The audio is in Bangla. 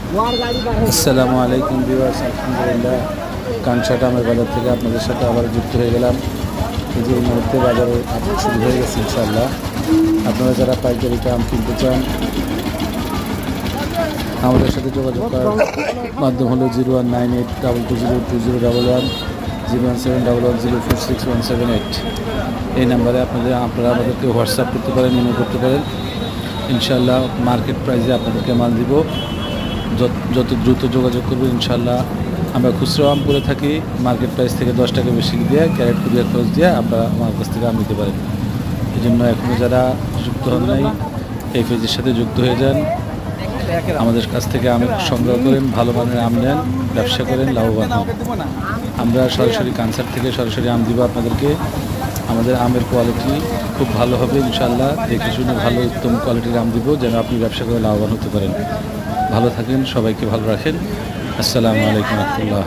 আসসালামু আলাইকুম ভিউয়ার্স, আলহামদুলিল্লাহ কানসাট আমের বাজার থেকে আপনাদের সাথে আবার যুক্ত হয়ে গেলাম। এই যে এই মুহূর্তে বাজারে শুরু হয়ে গেছে ইনশাআল্লাহ। আপনারা যারা পাইকারিতে আম কিনতে চান আমাদের সাথে যোগাযোগ করার মাধ্যম হলো 0198220201, 01711046178। এই নাম্বারে আপনারা আমাদেরকে হোয়াটসঅ্যাপ করতে পারেন, ইমেল করতে পারেন। ইনশাআল্লাহ মার্কেট প্রাইসে আপনাদেরকে মাল দিব। যত দ্রুত যোগাযোগ করবেন ইনশাআল্লাহ। আমরা খুচরো আম করে থাকি, মার্কেট প্রাইস থেকে 10 টাকা বেশি দিয়ে ক্যারেট কুরিয়ার খরচ দিয়ে আপনারা আমার কাছ থেকে আম নিতে পারেন। এই জন্য এখনও যারা যুক্ত হন নাই এই পেজের সাথে যুক্ত হয়ে যান, আমাদের কাছ থেকে আম সংগ্রহ করেন, ভালো মানের আম নেন, ব্যবসা করেন, লাভবান হন। আমরা সরাসরি কানসাট থেকে সরাসরি আম দিব আপনাদেরকে। আমাদের আমের কোয়ালিটি খুব ভালো হবে ইনশাআল্লাহ। দেখে শুনে ভালো উত্তম কোয়ালিটির আম দিব যেন আপনি ব্যবসা করে লাভবান হতে পারেন। ভালো থাকেন, সবাইকে ভালো রাখেন। আসসালামু আলাইকুম ওয়া রাহমাতুল্লাহ।